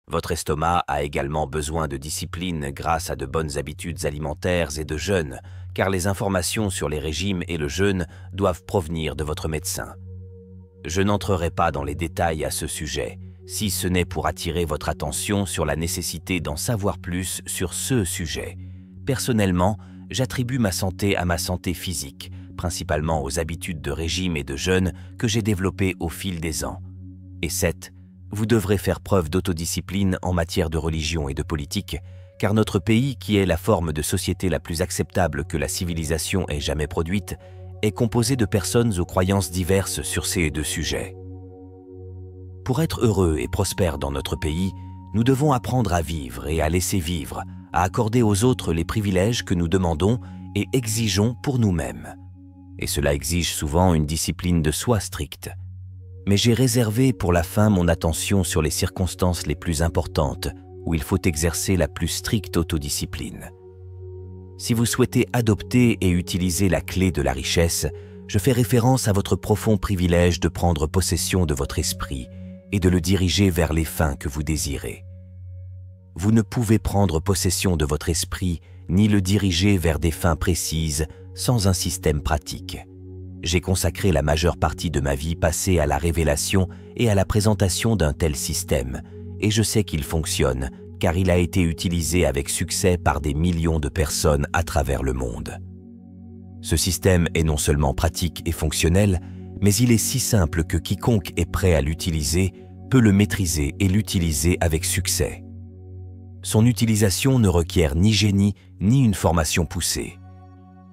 Votre estomac a également besoin de discipline grâce à de bonnes habitudes alimentaires et de jeûne, car les informations sur les régimes et le jeûne doivent provenir de votre médecin. Je n'entrerai pas dans les détails à ce sujet, si ce n'est pour attirer votre attention sur la nécessité d'en savoir plus sur ce sujet. Personnellement, j'attribue ma santé à ma santé physique, principalement aux habitudes de régime et de jeûne que j'ai développées au fil des ans. Et 7. Vous devrez faire preuve d'autodiscipline en matière de religion et de politique, car notre pays, qui est la forme de société la plus acceptable que la civilisation ait jamais produite, est composé de personnes aux croyances diverses sur ces deux sujets. Pour être heureux et prospère dans notre pays, nous devons apprendre à vivre et à laisser vivre, à accorder aux autres les privilèges que nous demandons et exigeons pour nous-mêmes. Et cela exige souvent une discipline de soi stricte. Mais j'ai réservé pour la fin mon attention sur les circonstances les plus importantes où il faut exercer la plus stricte autodiscipline. Si vous souhaitez adopter et utiliser la clé de la richesse, je fais référence à votre profond privilège de prendre possession de votre esprit et de le diriger vers les fins que vous désirez. Vous ne pouvez prendre possession de votre esprit ni le diriger vers des fins précises sans un système pratique. J'ai consacré la majeure partie de ma vie passée à la révélation et à la présentation d'un tel système, et je sais qu'il fonctionne, car il a été utilisé avec succès par des millions de personnes à travers le monde. Ce système est non seulement pratique et fonctionnel, mais il est si simple que quiconque est prêt à l'utiliser peut le maîtriser et l'utiliser avec succès. Son utilisation ne requiert ni génie ni une formation poussée.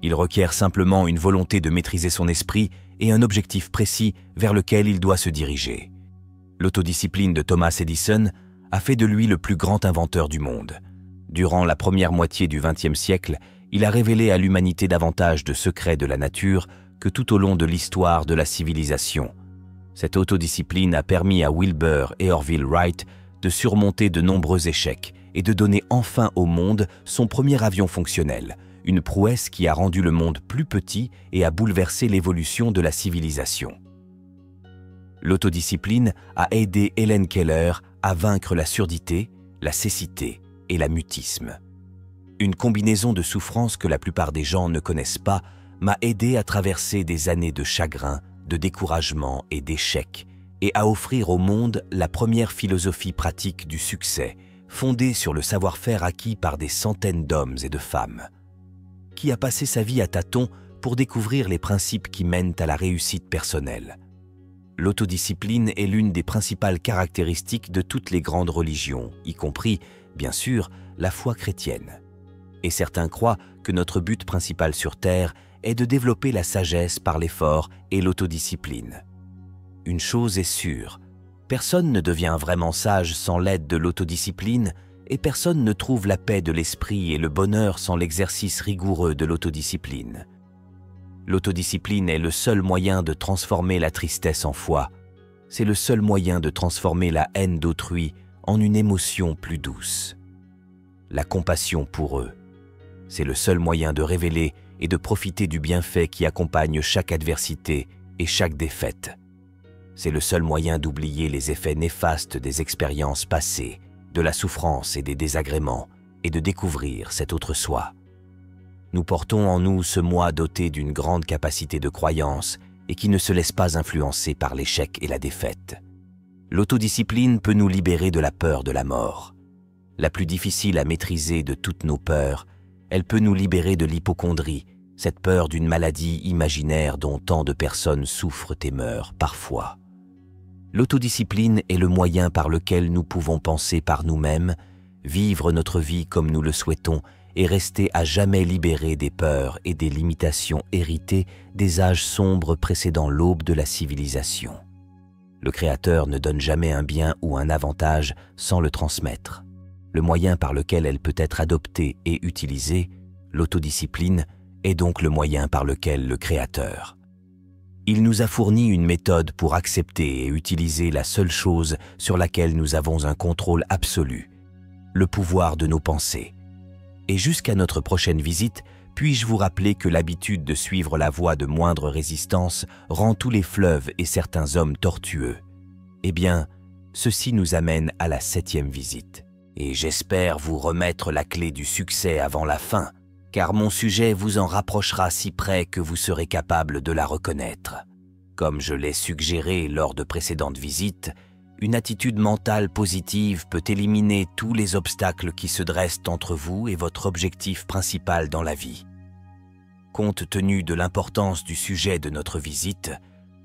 Il requiert simplement une volonté de maîtriser son esprit et un objectif précis vers lequel il doit se diriger. L'autodiscipline de Thomas Edison a fait de lui le plus grand inventeur du monde. Durant la première moitié du XXe siècle, il a révélé à l'humanité davantage de secrets de la nature que tout au long de l'histoire de la civilisation. Cette autodiscipline a permis à Wilbur et Orville Wright de surmonter de nombreux échecs et de donner enfin au monde son premier avion fonctionnel, une prouesse qui a rendu le monde plus petit et a bouleversé l'évolution de la civilisation. L'autodiscipline a aidé Helen Keller à vaincre la surdité, la cécité et la mutisme. Une combinaison de souffrances que la plupart des gens ne connaissent pas m'a aidé à traverser des années de chagrin, de découragement et d'échecs, et à offrir au monde la première philosophie pratique du succès, fondée sur le savoir-faire acquis par des centaines d'hommes et de femmes. Qui a passé sa vie à tâtons pour découvrir les principes qui mènent à la réussite personnelle. L'autodiscipline est l'une des principales caractéristiques de toutes les grandes religions, y compris, bien sûr, la foi chrétienne. Et certains croient que notre but principal sur Terre est de développer la sagesse par l'effort et l'autodiscipline. Une chose est sûre, personne ne devient vraiment sage sans l'aide de l'autodiscipline et personne ne trouve la paix de l'esprit et le bonheur sans l'exercice rigoureux de l'autodiscipline. L'autodiscipline est le seul moyen de transformer la tristesse en foi. C'est le seul moyen de transformer la haine d'autrui en une émotion plus douce. La compassion pour eux. C'est le seul moyen de révéler et de profiter du bienfait qui accompagne chaque adversité et chaque défaite. C'est le seul moyen d'oublier les effets néfastes des expériences passées, de la souffrance et des désagréments, et de découvrir cet autre soi. Nous portons en nous ce moi doté d'une grande capacité de croyance et qui ne se laisse pas influencer par l'échec et la défaite. L'autodiscipline peut nous libérer de la peur de la mort. La plus difficile à maîtriser de toutes nos peurs, elle peut nous libérer de l'hypocondrie, cette peur d'une maladie imaginaire dont tant de personnes souffrent et meurent parfois. L'autodiscipline est le moyen par lequel nous pouvons penser par nous-mêmes, vivre notre vie comme nous le souhaitons et rester à jamais libérés des peurs et des limitations héritées des âges sombres précédant l'aube de la civilisation. Le Créateur ne donne jamais un bien ou un avantage sans le transmettre. Le moyen par lequel elle peut être adoptée et utilisée, l'autodiscipline, est donc le moyen par lequel le Créateur. Il nous a fourni une méthode pour accepter et utiliser la seule chose sur laquelle nous avons un contrôle absolu, le pouvoir de nos pensées. Et jusqu'à notre prochaine visite, puis-je vous rappeler que l'habitude de suivre la voie de moindre résistance rend tous les fleuves et certains hommes tortueux. Eh bien, Ceci nous amène à la 7e visite. Et j'espère vous remettre la clé du succès avant la fin, car mon sujet vous en rapprochera si près que vous serez capable de la reconnaître. Comme je l'ai suggéré lors de précédentes visites, une attitude mentale positive peut éliminer tous les obstacles qui se dressent entre vous et votre objectif principal dans la vie. Compte tenu de l'importance du sujet de notre visite,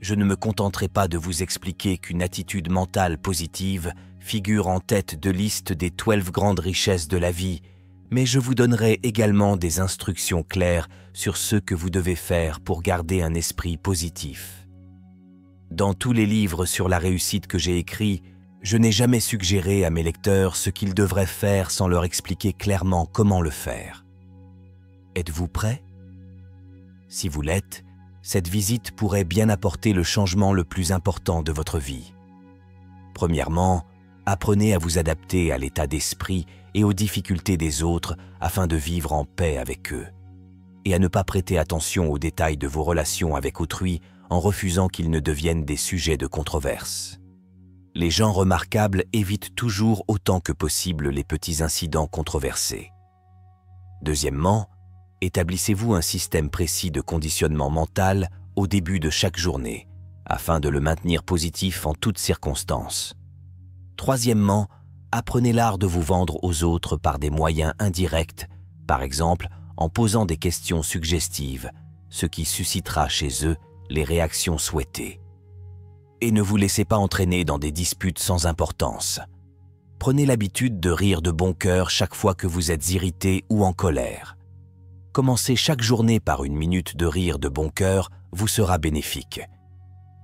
je ne me contenterai pas de vous expliquer qu'une attitude mentale positive figure en tête de liste des 12 grandes richesses de la vie, mais je vous donnerai également des instructions claires sur ce que vous devez faire pour garder un esprit positif. Dans tous les livres sur la réussite que j'ai écrits, je n'ai jamais suggéré à mes lecteurs ce qu'ils devraient faire sans leur expliquer clairement comment le faire. Êtes-vous prêts? Si vous l'êtes, cette visite pourrait bien apporter le changement le plus important de votre vie. Premièrement, apprenez à vous adapter à l'état d'esprit et aux difficultés des autres afin de vivre en paix avec eux, et à ne pas prêter attention aux détails de vos relations avec autrui en refusant qu'ils ne deviennent des sujets de controverse. Les gens remarquables évitent toujours autant que possible les petits incidents controversés. Deuxièmement, établissez-vous un système précis de conditionnement mental au début de chaque journée, afin de le maintenir positif en toutes circonstances. Troisièmement, apprenez l'art de vous vendre aux autres par des moyens indirects, par exemple en posant des questions suggestives, ce qui suscitera chez eux les réactions souhaitées. Et ne vous laissez pas entraîner dans des disputes sans importance. Prenez l'habitude de rire de bon cœur chaque fois que vous êtes irrité ou en colère. Commencer chaque journée par une minute de rire de bon cœur vous sera bénéfique.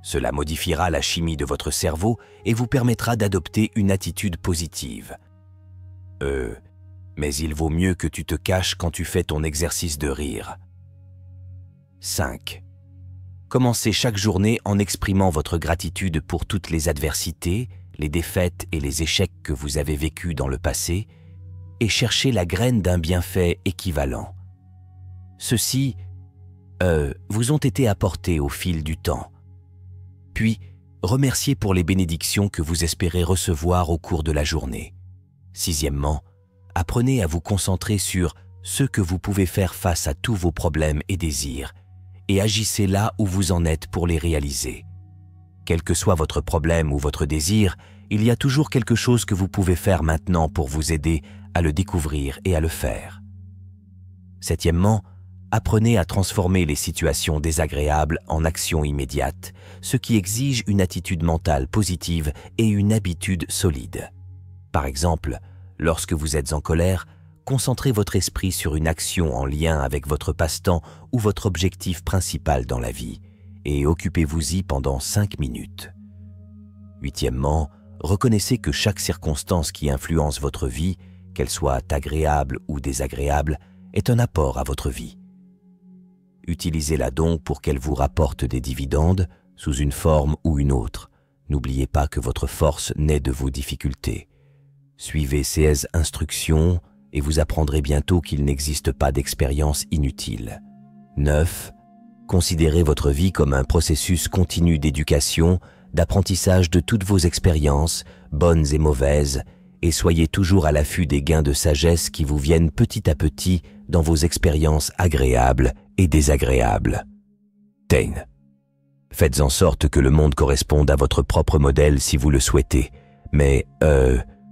Cela modifiera la chimie de votre cerveau et vous permettra d'adopter une attitude positive. Mais il vaut mieux que tu te caches quand tu fais ton exercice de rire. 5. Commencez chaque journée en exprimant votre gratitude pour toutes les adversités, les défaites et les échecs que vous avez vécus dans le passé, et cherchez la graine d'un bienfait équivalent. Ceux-ci vous ont été apportés au fil du temps. Puis, remerciez pour les bénédictions que vous espérez recevoir au cours de la journée. Sixièmement, apprenez à vous concentrer sur ce que vous pouvez faire face à tous vos problèmes et désirs, et agissez là où vous en êtes pour les réaliser. Quel que soit votre problème ou votre désir, il y a toujours quelque chose que vous pouvez faire maintenant pour vous aider à le découvrir et à le faire. Septièmement, apprenez à transformer les situations désagréables en actions immédiates, ce qui exige une attitude mentale positive et une habitude solide. Par exemple, lorsque vous êtes en colère, concentrez votre esprit sur une action en lien avec votre passe-temps ou votre objectif principal dans la vie, et occupez-vous-y pendant 5 minutes. Huitièmement, reconnaissez que chaque circonstance qui influence votre vie, qu'elle soit agréable ou désagréable, est un apport à votre vie. Utilisez-la donc pour qu'elle vous rapporte des dividendes sous une forme ou une autre. N'oubliez pas que votre force naît de vos difficultés. Suivez ces instructions et vous apprendrez bientôt qu'il n'existe pas d'expérience inutile. 9. Considérez votre vie comme un processus continu d'éducation, d'apprentissage de toutes vos expériences, bonnes et mauvaises, et soyez toujours à l'affût des gains de sagesse qui vous viennent petit à petit dans vos expériences agréables et désagréables. 10. Faites en sorte que le monde corresponde à votre propre modèle si vous le souhaitez, mais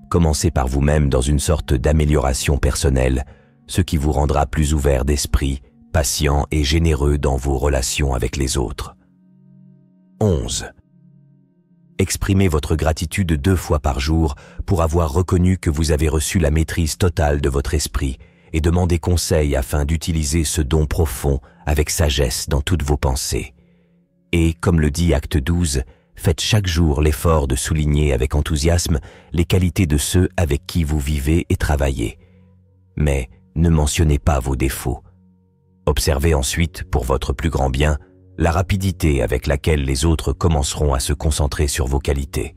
commencez par vous-même dans une sorte d'amélioration personnelle, ce qui vous rendra plus ouvert d'esprit, patient et généreux dans vos relations avec les autres. 11. Exprimez votre gratitude 2 fois par jour pour avoir reconnu que vous avez reçu la maîtrise totale de votre esprit et demandez conseil afin d'utiliser ce don profond avec sagesse dans toutes vos pensées. Et, comme le dit Acte 12, faites chaque jour l'effort de souligner avec enthousiasme les qualités de ceux avec qui vous vivez et travaillez. Mais ne mentionnez pas vos défauts. Observez ensuite, pour votre plus grand bien, la rapidité avec laquelle les autres commenceront à se concentrer sur vos qualités.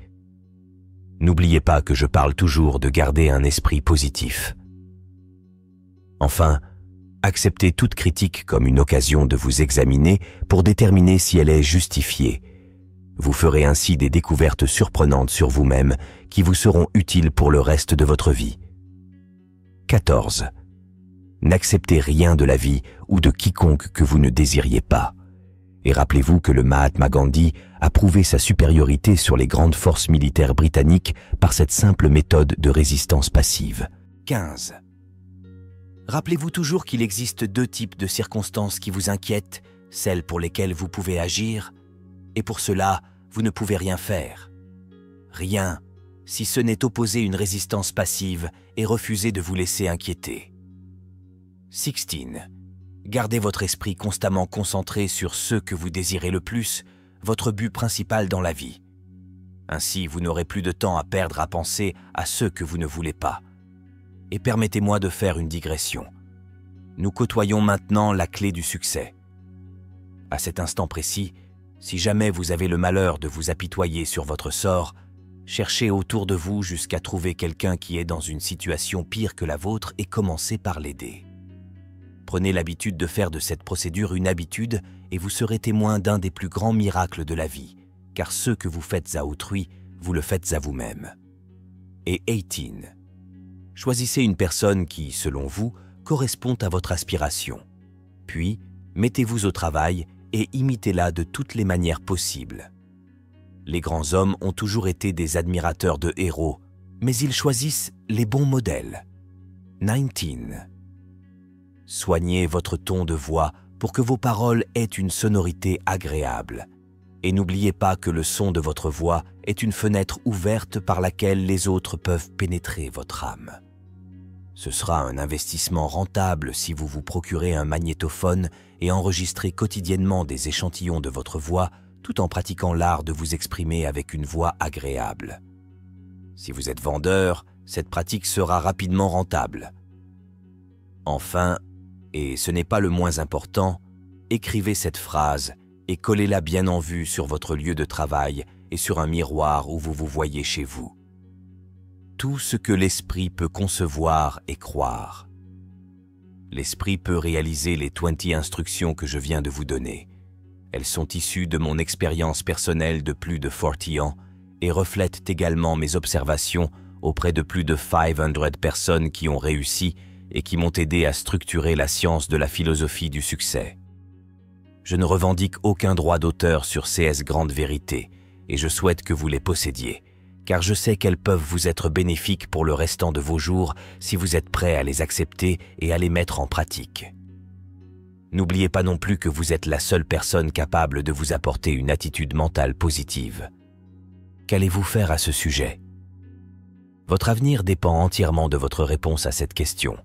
N'oubliez pas que je parle toujours de garder un esprit positif. Enfin, acceptez toute critique comme une occasion de vous examiner pour déterminer si elle est justifiée. Vous ferez ainsi des découvertes surprenantes sur vous-même qui vous seront utiles pour le reste de votre vie. 14. N'acceptez rien de la vie ou de quiconque que vous ne désiriez pas. Et rappelez-vous que le Mahatma Gandhi a prouvé sa supériorité sur les grandes forces militaires britanniques par cette simple méthode de résistance passive. 15. Rappelez-vous toujours qu'il existe deux types de circonstances qui vous inquiètent, celles pour lesquelles vous pouvez agir, et pour cela, vous ne pouvez rien faire. Rien, si ce n'est opposer une résistance passive et refuser de vous laisser inquiéter. 16. Gardez votre esprit constamment concentré sur ce que vous désirez le plus, votre but principal dans la vie. Ainsi, vous n'aurez plus de temps à perdre à penser à ceux que vous ne voulez pas. Et permettez-moi de faire une digression. Nous côtoyons maintenant la clé du succès. À cet instant précis, si jamais vous avez le malheur de vous apitoyer sur votre sort, cherchez autour de vous jusqu'à trouver quelqu'un qui est dans une situation pire que la vôtre et commencez par l'aider. Prenez l'habitude de faire de cette procédure une habitude et vous serez témoin d'un des plus grands miracles de la vie, car ce que vous faites à autrui, vous le faites à vous-même. Et 18. Choisissez une personne qui, selon vous, correspond à votre aspiration. Puis, mettez-vous au travail et imitez-la de toutes les manières possibles. Les grands hommes ont toujours été des admirateurs de héros, mais ils choisissent les bons modèles. 19. Soignez votre ton de voix pour que vos paroles aient une sonorité agréable. Et n'oubliez pas que le son de votre voix est une fenêtre ouverte par laquelle les autres peuvent pénétrer votre âme. Ce sera un investissement rentable si vous vous procurez un magnétophone et enregistrez quotidiennement des échantillons de votre voix tout en pratiquant l'art de vous exprimer avec une voix agréable. Si vous êtes vendeur, cette pratique sera rapidement rentable. Enfin, et ce n'est pas le moins important, écrivez cette phrase et collez-la bien en vue sur votre lieu de travail et sur un miroir où vous vous voyez chez vous. Tout ce que l'esprit peut concevoir et croire. L'esprit peut réaliser les 20 instructions que je viens de vous donner. Elles sont issues de mon expérience personnelle de plus de 40 ans et reflètent également mes observations auprès de plus de 500 personnes qui ont réussi et qui m'ont aidé à structurer la science de la philosophie du succès. Je ne revendique aucun droit d'auteur sur ces grandes vérités et je souhaite que vous les possédiez, car je sais qu'elles peuvent vous être bénéfiques pour le restant de vos jours si vous êtes prêt à les accepter et à les mettre en pratique. N'oubliez pas non plus que vous êtes la seule personne capable de vous apporter une attitude mentale positive. Qu'allez-vous faire à ce sujet? Votre avenir dépend entièrement de votre réponse à cette question.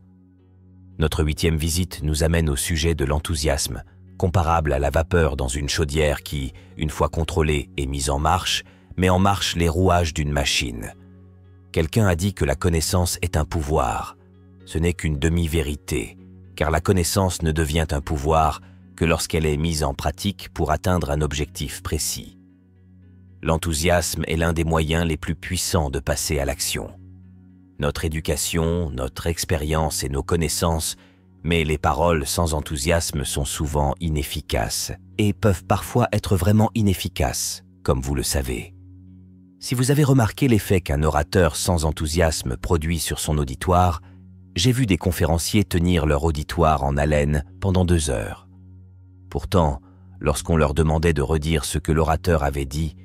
Notre 8e visite nous amène au sujet de l'enthousiasme, comparable à la vapeur dans une chaudière qui, une fois contrôlée et mise en marche, met en marche les rouages d'une machine. Quelqu'un a dit que la connaissance est un pouvoir. Ce n'est qu'une demi-vérité, car la connaissance ne devient un pouvoir que lorsqu'elle est mise en pratique pour atteindre un objectif précis. L'enthousiasme est l'un des moyens les plus puissants de passer à l'action. Notre éducation, notre expérience et nos connaissances, mais les paroles sans enthousiasme sont souvent inefficaces et peuvent parfois être vraiment inefficaces, comme vous le savez. Si vous avez remarqué l'effet qu'un orateur sans enthousiasme produit sur son auditoire, j'ai vu des conférenciers tenir leur auditoire en haleine pendant 2 heures. Pourtant, lorsqu'on leur demandait de redire ce que l'orateur avait dit,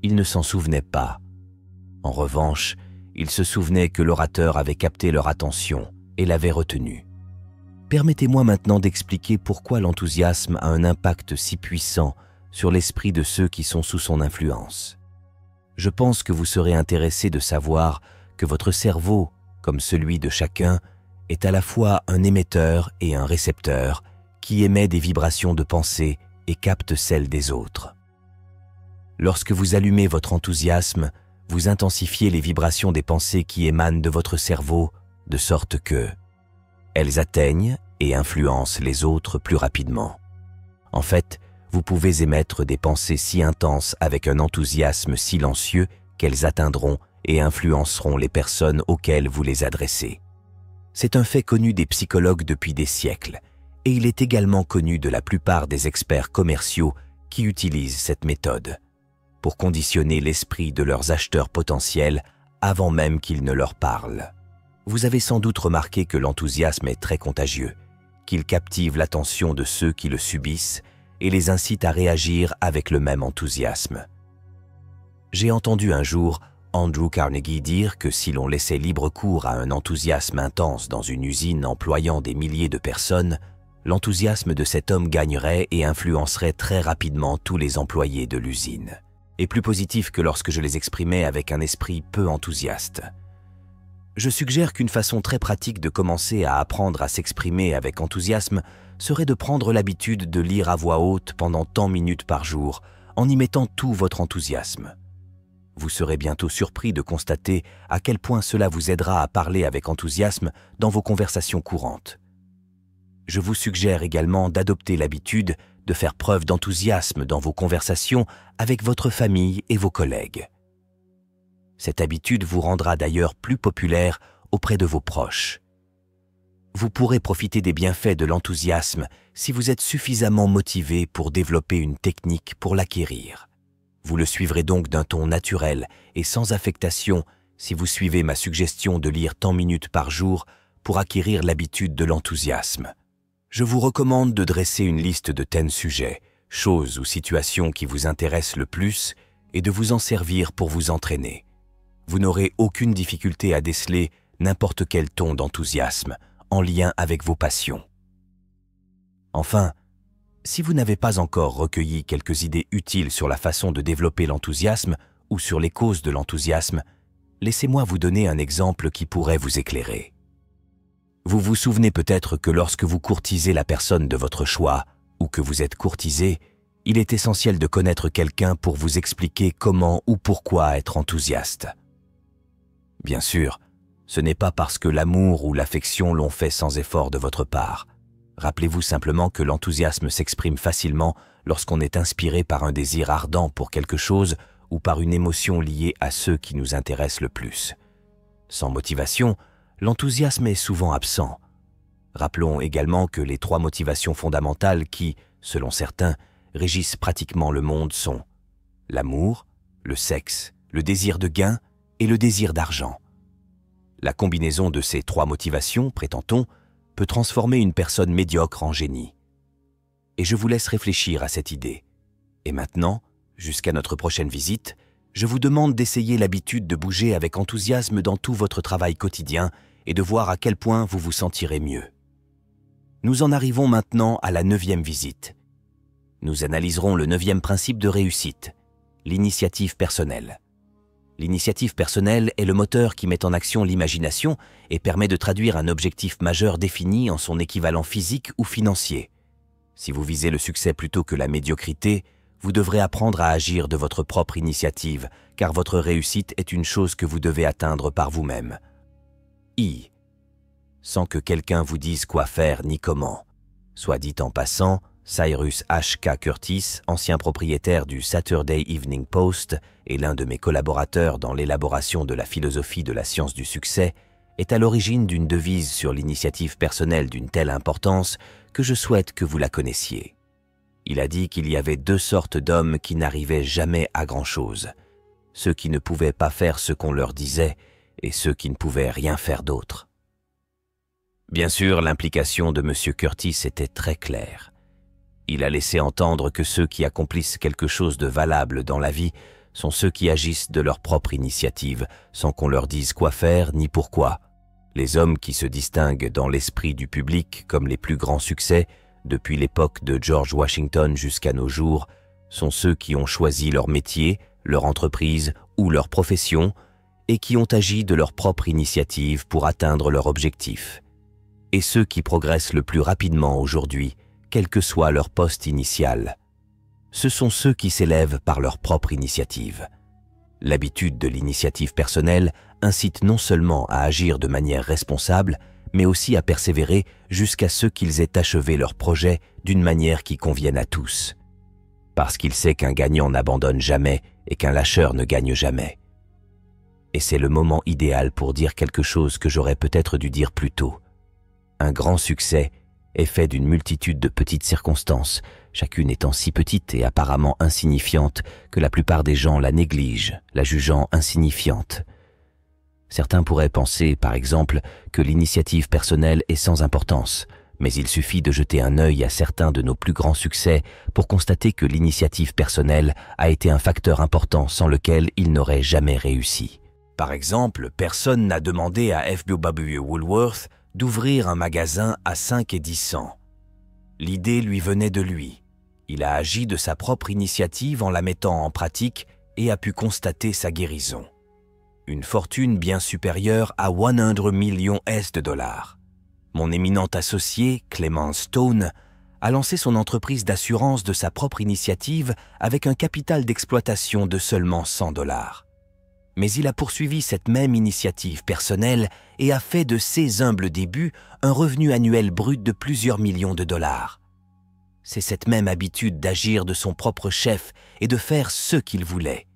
ils ne s'en souvenaient pas. En revanche, ils se souvenaient que l'orateur avait capté leur attention et l'avait retenue. Permettez-moi maintenant d'expliquer pourquoi l'enthousiasme a un impact si puissant sur l'esprit de ceux qui sont sous son influence. Je pense que vous serez intéressé de savoir que votre cerveau, comme celui de chacun, est à la fois un émetteur et un récepteur qui émet des vibrations de pensée et capte celles des autres. Lorsque vous allumez votre enthousiasme, vous intensifiez les vibrations des pensées qui émanent de votre cerveau, de sorte que elles atteignent et influencent les autres plus rapidement. En fait, vous pouvez émettre des pensées si intenses avec un enthousiasme silencieux qu'elles atteindront et influenceront les personnes auxquelles vous les adressez. C'est un fait connu des psychologues depuis des siècles, et il est également connu de la plupart des experts commerciaux qui utilisent cette méthode. pour conditionner l'esprit de leurs acheteurs potentiels avant même qu'ils ne leur parlent. Vous avez sans doute remarqué que l'enthousiasme est très contagieux, qu'il captive l'attention de ceux qui le subissent et les incite à réagir avec le même enthousiasme. J'ai entendu un jour Andrew Carnegie dire que si l'on laissait libre cours à un enthousiasme intense dans une usine employant des milliers de personnes, l'enthousiasme de cet homme gagnerait et influencerait très rapidement tous les employés de l'usine, et plus positif que lorsque je les exprimais avec un esprit peu enthousiaste. Je suggère qu'une façon très pratique de commencer à apprendre à s'exprimer avec enthousiasme serait de prendre l'habitude de lire à voix haute pendant tant minutes par jour, en y mettant tout votre enthousiasme. Vous serez bientôt surpris de constater à quel point cela vous aidera à parler avec enthousiasme dans vos conversations courantes. Je vous suggère également d'adopter l'habitude de faire preuve d'enthousiasme dans vos conversations avec votre famille et vos collègues. Cette habitude vous rendra d'ailleurs plus populaire auprès de vos proches. Vous pourrez profiter des bienfaits de l'enthousiasme si vous êtes suffisamment motivé pour développer une technique pour l'acquérir. Vous le suivrez donc d'un ton naturel et sans affectation si vous suivez ma suggestion de lire tant minutes par jour pour acquérir l'habitude de l'enthousiasme. Je vous recommande de dresser une liste de 10 sujets, choses ou situations qui vous intéressent le plus et de vous en servir pour vous entraîner. Vous n'aurez aucune difficulté à déceler n'importe quel ton d'enthousiasme en lien avec vos passions. Enfin, si vous n'avez pas encore recueilli quelques idées utiles sur la façon de développer l'enthousiasme ou sur les causes de l'enthousiasme, laissez-moi vous donner un exemple qui pourrait vous éclairer. Vous vous souvenez peut-être que lorsque vous courtisez la personne de votre choix ou que vous êtes courtisé, il est essentiel de connaître quelqu'un pour vous expliquer comment ou pourquoi être enthousiaste. Bien sûr, ce n'est pas parce que l'amour ou l'affection l'ont fait sans effort de votre part. Rappelez-vous simplement que l'enthousiasme s'exprime facilement lorsqu'on est inspiré par un désir ardent pour quelque chose ou par une émotion liée à ceux qui nous intéressent le plus. Sans motivation, l'enthousiasme est souvent absent. Rappelons également que les 3 motivations fondamentales qui, selon certains, régissent pratiquement le monde sont l'amour, le sexe, le désir de gain et le désir d'argent. La combinaison de ces 3 motivations, prétend-on, peut transformer une personne médiocre en génie. Et je vous laisse réfléchir à cette idée. Et maintenant, jusqu'à notre prochaine visite, je vous demande d'essayer l'habitude de bouger avec enthousiasme dans tout votre travail quotidien et de voir à quel point vous vous sentirez mieux. Nous en arrivons maintenant à la 9e visite. Nous analyserons le 9e principe de réussite, l'initiative personnelle. L'initiative personnelle est le moteur qui met en action l'imagination et permet de traduire un objectif majeur défini en son équivalent physique ou financier. Si vous visez le succès plutôt que la médiocrité, vous devrez apprendre à agir de votre propre initiative, car votre réussite est une chose que vous devez atteindre par vous-même. Sans que quelqu'un vous dise quoi faire ni comment. Soit dit en passant, Cyrus H.K. Curtis, ancien propriétaire du Saturday Evening Post et l'un de mes collaborateurs dans l'élaboration de la philosophie de la science du succès, est à l'origine d'une devise sur l'initiative personnelle d'une telle importance que je souhaite que vous la connaissiez. Il a dit qu'il y avait 2 sortes d'hommes qui n'arrivaient jamais à grand-chose, ceux qui ne pouvaient pas faire ce qu'on leur disait et ceux qui ne pouvaient rien faire d'autre. Bien sûr, l'implication de M. Curtis était très claire. Il a laissé entendre que ceux qui accomplissent quelque chose de valable dans la vie sont ceux qui agissent de leur propre initiative, sans qu'on leur dise quoi faire ni pourquoi. Les hommes qui se distinguent dans l'esprit du public comme les plus grands succès, depuis l'époque de George Washington jusqu'à nos jours, sont ceux qui ont choisi leur métier, leur entreprise ou leur profession et qui ont agi de leur propre initiative pour atteindre leur objectif. Et ceux qui progressent le plus rapidement aujourd'hui, quel que soit leur poste initial. Ce sont ceux qui s'élèvent par leur propre initiative. L'habitude de l'initiative personnelle incite non seulement à agir de manière responsable, mais aussi à persévérer jusqu'à ce qu'ils aient achevé leur projet d'une manière qui convienne à tous. Parce qu'il sait qu'un gagnant n'abandonne jamais et qu'un lâcheur ne gagne jamais. Et c'est le moment idéal pour dire quelque chose que j'aurais peut-être dû dire plus tôt. Un grand succès est fait d'une multitude de petites circonstances, chacune étant si petite et apparemment insignifiante que la plupart des gens la négligent, la jugeant insignifiante. Certains pourraient penser, par exemple, que l'initiative personnelle est sans importance, mais il suffit de jeter un œil à certains de nos plus grands succès pour constater que l'initiative personnelle a été un facteur important sans lequel ils n'auraient jamais réussi. Par exemple, personne n'a demandé à F.W. Woolworth d'ouvrir un magasin à 5 et 10 cents. L'idée lui venait de lui. Il a agi de sa propre initiative en la mettant en pratique et a pu constater sa guérison. Une fortune bien supérieure à 100 millions de dollars. Mon éminent associé, Clement Stone, a lancé son entreprise d'assurance de sa propre initiative avec un capital d'exploitation de seulement 100 dollars. Mais il a poursuivi cette même initiative personnelle et a fait de ses humbles débuts un revenu annuel brut de plusieurs millions de dollars. C'est cette même habitude d'agir de son propre chef et de faire ce qu'il voulait.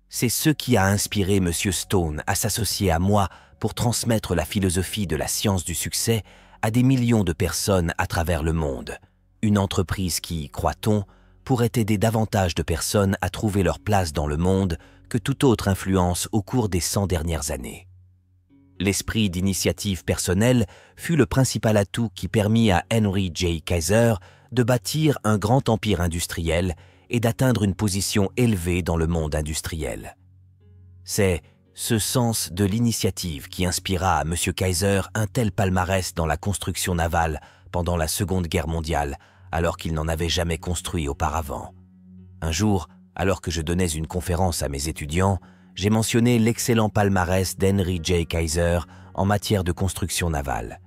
C'est ce qui a inspiré M. Stone à s'associer à moi pour transmettre la philosophie de la science du succès à des millions de personnes à travers le monde. Une entreprise qui, croit-on, pourrait aider davantage de personnes à trouver leur place dans le monde que toute autre influence au cours des 100 dernières années. L'esprit d'initiative personnelle fut le principal atout qui permit à Henry J. Kaiser de bâtir un grand empire industriel et d'atteindre une position élevée dans le monde industriel. C'est ce sens de l'initiative qui inspira à M. Kaiser un tel palmarès dans la construction navale pendant la Seconde Guerre mondiale, alors qu'il n'en avait jamais construit auparavant. Un jour, alors que je donnais une conférence à mes étudiants, j'ai mentionné l'excellent palmarès d'Henry J. Kaiser en matière de construction navale,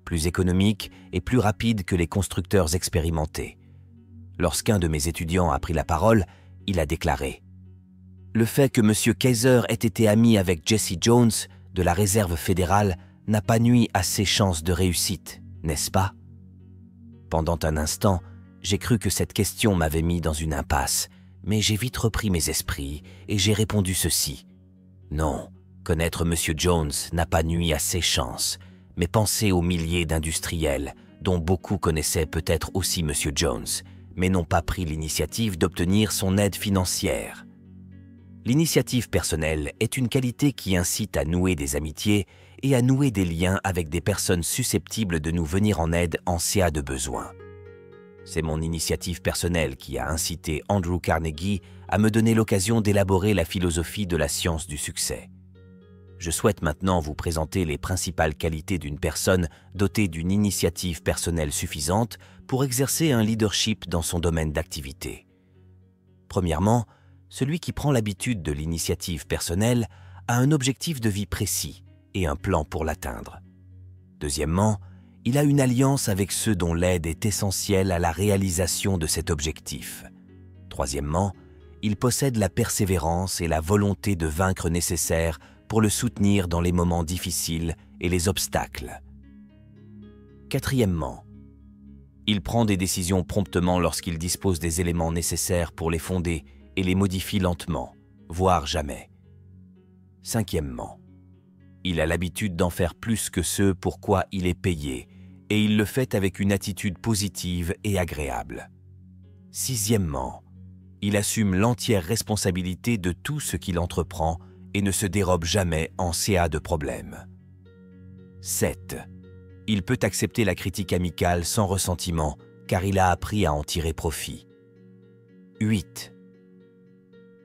plus économique et plus rapide que les constructeurs expérimentés. Lorsqu'un de mes étudiants a pris la parole, il a déclaré « Le fait que M. Kaiser ait été ami avec Jesse Jones de la Réserve fédérale n'a pas nui à ses chances de réussite, n'est-ce pas ?» Pendant un instant, j'ai cru que cette question m'avait mis dans une impasse, mais j'ai vite repris mes esprits et j'ai répondu ceci. Non, connaître M. Jones n'a pas nui à ses chances, mais pensez aux milliers d'industriels, dont beaucoup connaissaient peut-être aussi M. Jones, mais n'ont pas pris l'initiative d'obtenir son aide financière. L'initiative personnelle est une qualité qui incite à nouer des amitiés et à nouer des liens avec des personnes susceptibles de nous venir en aide en cas de besoin. C'est mon initiative personnelle qui a incité Andrew Carnegie à me donner l'occasion d'élaborer la philosophie de la science du succès. Je souhaite maintenant vous présenter les principales qualités d'une personne dotée d'une initiative personnelle suffisante pour exercer un leadership dans son domaine d'activité. Premièrement, celui qui prend l'habitude de l'initiative personnelle a un objectif de vie précis et un plan pour l'atteindre. Deuxièmement, il a une alliance avec ceux dont l'aide est essentielle à la réalisation de cet objectif. Troisièmement, il possède la persévérance et la volonté de vaincre nécessaires pour le soutenir dans les moments difficiles et les obstacles. Quatrièmement, il prend des décisions promptement lorsqu'il dispose des éléments nécessaires pour les fonder et les modifie lentement, voire jamais. Cinquièmement, il a l'habitude d'en faire plus que ce pour quoi il est payé, et il le fait avec une attitude positive et agréable. Sixièmement, il assume l'entière responsabilité de tout ce qu'il entreprend et ne se dérobe jamais en cas de problème. 7. Il peut accepter la critique amicale sans ressentiment, car il a appris à en tirer profit. 8.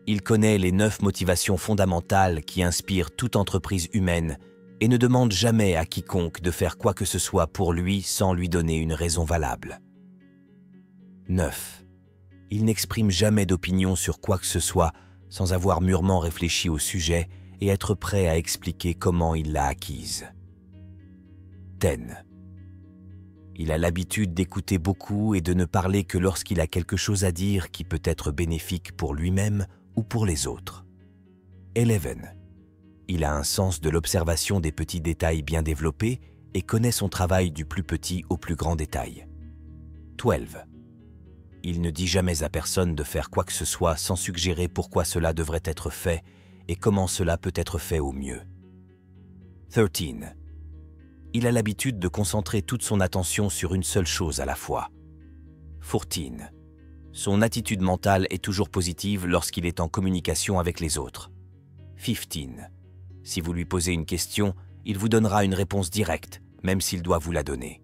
Il connaît les 9 motivations fondamentales qui inspirent toute entreprise humaine et ne demande jamais à quiconque de faire quoi que ce soit pour lui sans lui donner une raison valable. 9. Il n'exprime jamais d'opinion sur quoi que ce soit sans avoir mûrement réfléchi au sujet et être prêt à expliquer comment il l'a acquise. 10. Il a l'habitude d'écouter beaucoup et de ne parler que lorsqu'il a quelque chose à dire qui peut être bénéfique pour lui-même ou pour les autres. 11. Il a un sens de l'observation des petits détails bien développé et connaît son travail du plus petit au plus grand détail. 12. Il ne dit jamais à personne de faire quoi que ce soit sans suggérer pourquoi cela devrait être fait et comment cela peut être fait au mieux. 13. Il a l'habitude de concentrer toute son attention sur une seule chose à la fois. 14. Son attitude mentale est toujours positive lorsqu'il est en communication avec les autres. 15. Si vous lui posez une question, il vous donnera une réponse directe, même s'il doit vous la donner.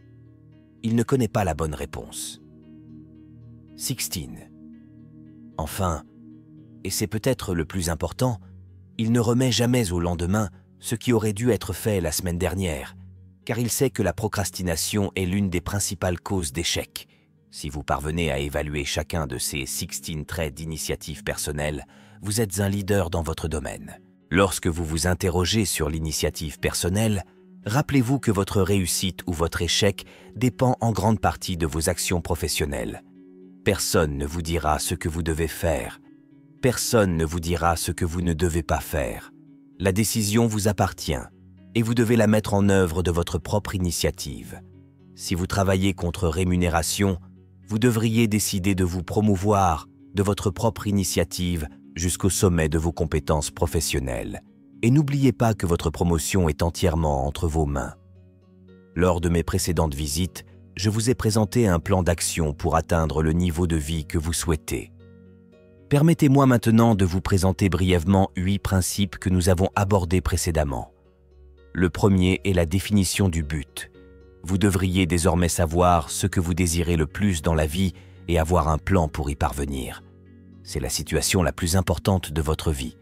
Il ne connaît pas la bonne réponse. 16. Enfin, et c'est peut-être le plus important, il ne remet jamais au lendemain ce qui aurait dû être fait la semaine dernière, car il sait que la procrastination est l'une des principales causes d'échec. Si vous parvenez à évaluer chacun de ces 16 traits d'initiative personnelle, vous êtes un leader dans votre domaine. Lorsque vous vous interrogez sur l'initiative personnelle, rappelez-vous que votre réussite ou votre échec dépend en grande partie de vos actions professionnelles. Personne ne vous dira ce que vous devez faire. Personne ne vous dira ce que vous ne devez pas faire. La décision vous appartient et vous devez la mettre en œuvre de votre propre initiative. Si vous travaillez contre rémunération, vous devriez décider de vous promouvoir de votre propre initiative jusqu'au sommet de vos compétences professionnelles. Et n'oubliez pas que votre promotion est entièrement entre vos mains. Lors de mes précédentes visites, je vous ai présenté un plan d'action pour atteindre le niveau de vie que vous souhaitez. Permettez-moi maintenant de vous présenter brièvement 8 principes que nous avons abordés précédemment. Le premier est la définition du but. Vous devriez désormais savoir ce que vous désirez le plus dans la vie et avoir un plan pour y parvenir. C'est la situation la plus importante de votre vie.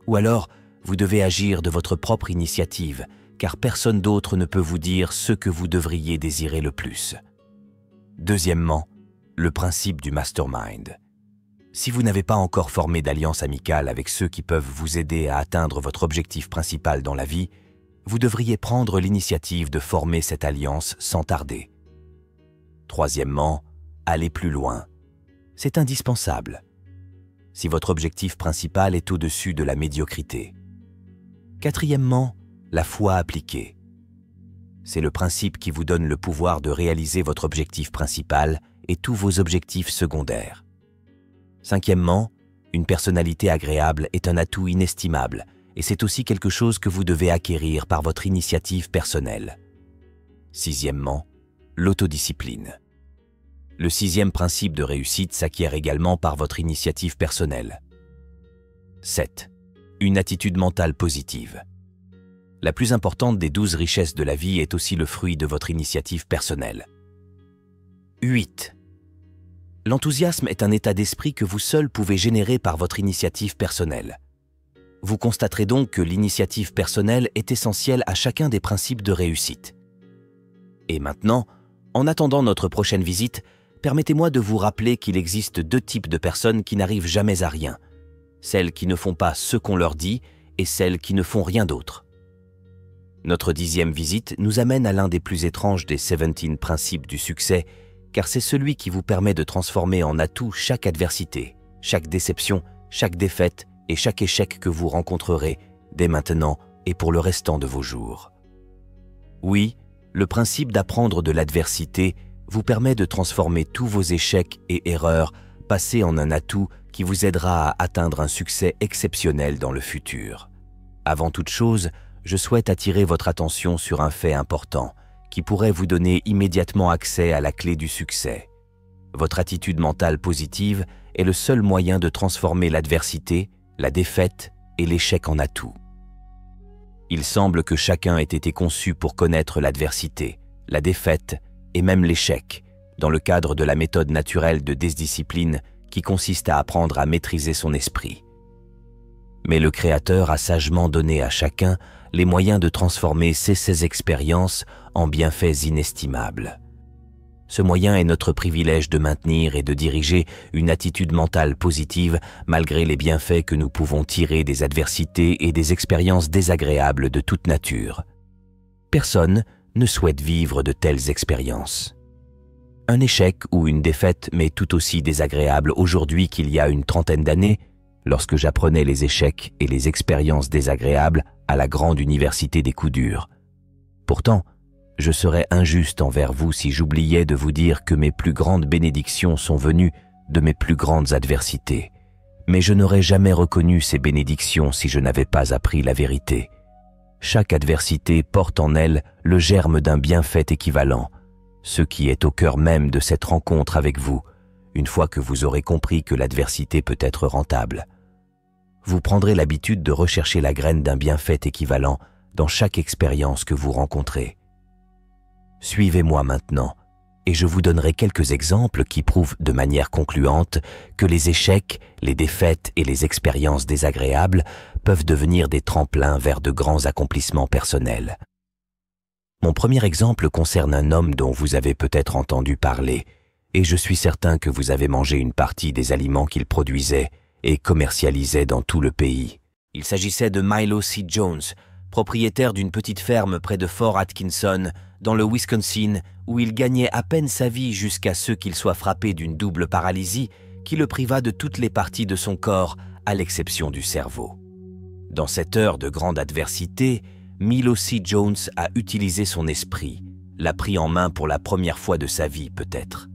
Ou alors, vous devez agir de votre propre initiative, car personne d'autre ne peut vous dire ce que vous devriez désirer le plus. Deuxièmement, le principe du mastermind. Si vous n'avez pas encore formé d'alliance amicale avec ceux qui peuvent vous aider à atteindre votre objectif principal dans la vie, vous devriez prendre l'initiative de former cette alliance sans tarder. Troisièmement, allez plus loin. C'est indispensable. Si votre objectif principal est au-dessus de la médiocrité. Quatrièmement, la foi appliquée. C'est le principe qui vous donne le pouvoir de réaliser votre objectif principal et tous vos objectifs secondaires. Cinquièmement, une personnalité agréable est un atout inestimable et c'est aussi quelque chose que vous devez acquérir par votre initiative personnelle. Sixièmement, l'autodiscipline. Le 6e principe de réussite s'acquiert également par votre initiative personnelle. 7. Une attitude mentale positive. La plus importante des 12 richesses de la vie est aussi le fruit de votre initiative personnelle. 8. L'enthousiasme est un état d'esprit que vous seul pouvez générer par votre initiative personnelle. Vous constaterez donc que l'initiative personnelle est essentielle à chacun des principes de réussite. Et maintenant, en attendant notre prochaine visite, permettez-moi de vous rappeler qu'il existe 2 types de personnes qui n'arrivent jamais à rien. Celles qui ne font pas ce qu'on leur dit et celles qui ne font rien d'autre. Notre 10e visite nous amène à l'un des plus étranges des 17 principes du succès, car c'est celui qui vous permet de transformer en atout chaque adversité, chaque déception, chaque défaite et chaque échec que vous rencontrerez dès maintenant et pour le restant de vos jours. Oui, le principe d'apprendre de l'adversité vous permet de transformer tous vos échecs et erreurs passés en un atout qui vous aidera à atteindre un succès exceptionnel dans le futur. Avant toute chose, je souhaite attirer votre attention sur un fait important qui pourrait vous donner immédiatement accès à la clé du succès. Votre attitude mentale positive est le seul moyen de transformer l'adversité, la défaite et l'échec en atout. Il semble que chacun ait été conçu pour connaître l'adversité, la défaite et même l'échec, dans le cadre de la méthode naturelle de désdiscipline qui consiste à apprendre à maîtriser son esprit. Mais le Créateur a sagement donné à chacun les moyens de transformer ces expériences en bienfaits inestimables. Ce moyen est notre privilège de maintenir et de diriger une attitude mentale positive malgré les bienfaits que nous pouvons tirer des adversités et des expériences désagréables de toute nature. Personne ne souhaite vivre de telles expériences. Un échec ou une défaite m'est tout aussi désagréable aujourd'hui qu'il y a une trentaine d'années, lorsque j'apprenais les échecs et les expériences désagréables à la grande université des coups durs. Pourtant, je serais injuste envers vous si j'oubliais de vous dire que mes plus grandes bénédictions sont venues de mes plus grandes adversités. Mais je n'aurais jamais reconnu ces bénédictions si je n'avais pas appris la vérité. Chaque adversité porte en elle le germe d'un bienfait équivalent, ce qui est au cœur même de cette rencontre avec vous, une fois que vous aurez compris que l'adversité peut être rentable. Vous prendrez l'habitude de rechercher la graine d'un bienfait équivalent dans chaque expérience que vous rencontrez. Suivez-moi maintenant, et je vous donnerai quelques exemples qui prouvent de manière concluante que les échecs, les défaites et les expériences désagréables peuvent devenir des tremplins vers de grands accomplissements personnels. Mon premier exemple concerne un homme dont vous avez peut-être entendu parler, et je suis certain que vous avez mangé une partie des aliments qu'il produisait et commercialisait dans tout le pays. Il s'agissait de Milo C. Jones, propriétaire d'une petite ferme près de Fort Atkinson, dans le Wisconsin, où il gagnait à peine sa vie jusqu'à ce qu'il soit frappé d'une double paralysie qui le priva de toutes les parties de son corps, à l'exception du cerveau. Dans cette heure de grande adversité, Milo C. Jones a utilisé son esprit, l'a pris en main pour la première fois de sa vie peut-être.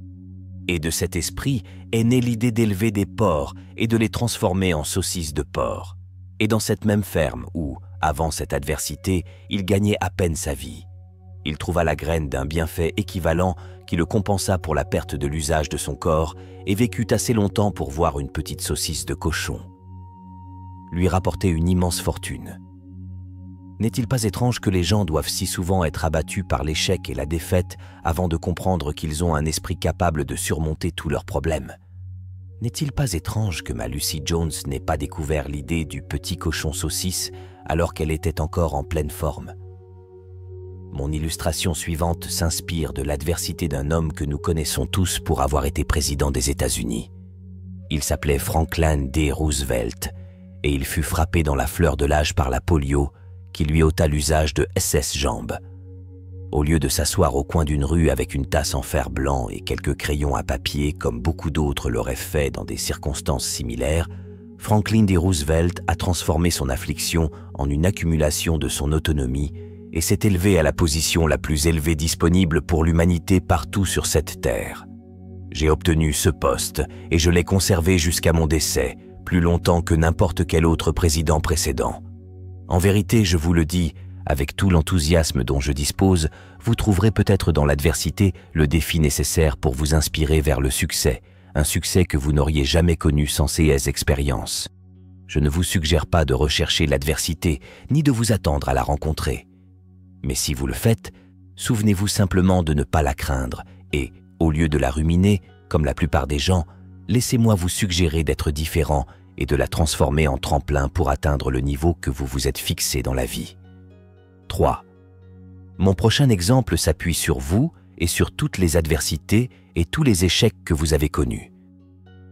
Et de cet esprit est née l'idée d'élever des porcs et de les transformer en saucisses de porc. Et dans cette même ferme où, avant cette adversité, il gagnait à peine sa vie, il trouva la graine d'un bienfait équivalent qui le compensa pour la perte de l'usage de son corps et vécut assez longtemps pour voir une petite saucisse de cochon lui rapporter une immense fortune. N'est-il pas étrange que les gens doivent si souvent être abattus par l'échec et la défaite avant de comprendre qu'ils ont un esprit capable de surmonter tous leurs problèmes? N'est-il pas étrange que ma Lucy Jones n'ait pas découvert l'idée du petit cochon saucisse alors qu'elle était encore en pleine forme? Mon illustration suivante s'inspire de l'adversité d'un homme que nous connaissons tous pour avoir été président des États-Unis. Il s'appelait Franklin D. Roosevelt et il fut frappé dans la fleur de l'âge par la polio qui lui ôta l'usage de SS jambes. Au lieu de s'asseoir au coin d'une rue avec une tasse en fer blanc et quelques crayons à papier comme beaucoup d'autres l'auraient fait dans des circonstances similaires, Franklin D. Roosevelt a transformé son affliction en une accumulation de son autonomie et s'est élevé à la position la plus élevée disponible pour l'humanité partout sur cette terre. J'ai obtenu ce poste et je l'ai conservé jusqu'à mon décès, plus longtemps que n'importe quel autre président précédent. En vérité, je vous le dis, avec tout l'enthousiasme dont je dispose, vous trouverez peut-être dans l'adversité le défi nécessaire pour vous inspirer vers le succès, un succès que vous n'auriez jamais connu sans ces expériences. Je ne vous suggère pas de rechercher l'adversité, ni de vous attendre à la rencontrer. Mais si vous le faites, souvenez-vous simplement de ne pas la craindre et, au lieu de la ruminer, comme la plupart des gens, laissez-moi vous suggérer d'être différent et de la transformer en tremplin pour atteindre le niveau que vous vous êtes fixé dans la vie. 3. Mon prochain exemple s'appuie sur vous et sur toutes les adversités et tous les échecs que vous avez connus.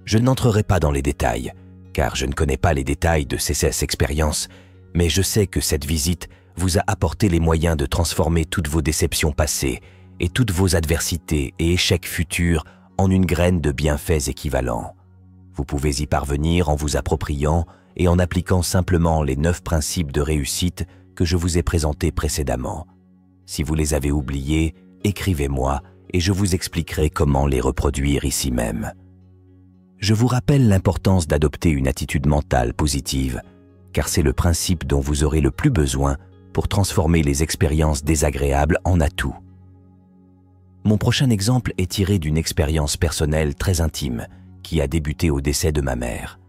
Je n'entrerai pas dans les détails, car je ne connais pas les détails de ces expériences, mais je sais que cette visite vous a apporté les moyens de transformer toutes vos déceptions passées et toutes vos adversités et échecs futurs en une graine de bienfaits équivalents. Vous pouvez y parvenir en vous appropriant et en appliquant simplement les 9 principes de réussite que je vous ai présentés précédemment. Si vous les avez oubliés, écrivez-moi et je vous expliquerai comment les reproduire ici même. Je vous rappelle l'importance d'adopter une attitude mentale positive, car c'est le principe dont vous aurez le plus besoin pour transformer les expériences désagréables en atouts. Mon prochain exemple est tiré d'une expérience personnelle très intime qui a débuté au décès de ma mère.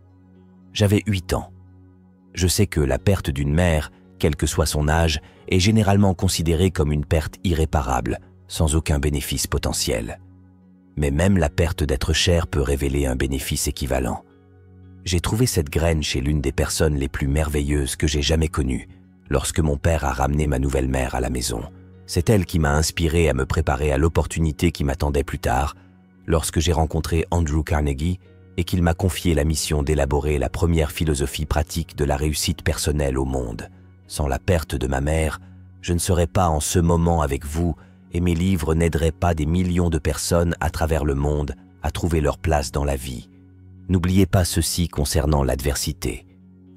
J'avais 8 ans. Je sais que la perte d'une mère, quel que soit son âge, est généralement considérée comme une perte irréparable, sans aucun bénéfice potentiel. Mais même la perte d'être cher peut révéler un bénéfice équivalent. J'ai trouvé cette graine chez l'une des personnes les plus merveilleuses que j'ai jamais connues, lorsque mon père a ramené ma nouvelle mère à la maison. C'est elle qui m'a inspiré à me préparer à l'opportunité qui m'attendait plus tard, lorsque j'ai rencontré Andrew Carnegie et qu'il m'a confié la mission d'élaborer la première philosophie pratique de la réussite personnelle au monde. Sans la perte de ma mère, je ne serais pas en ce moment avec vous et mes livres n'aideraient pas des millions de personnes à travers le monde à trouver leur place dans la vie. N'oubliez pas ceci concernant l'adversité.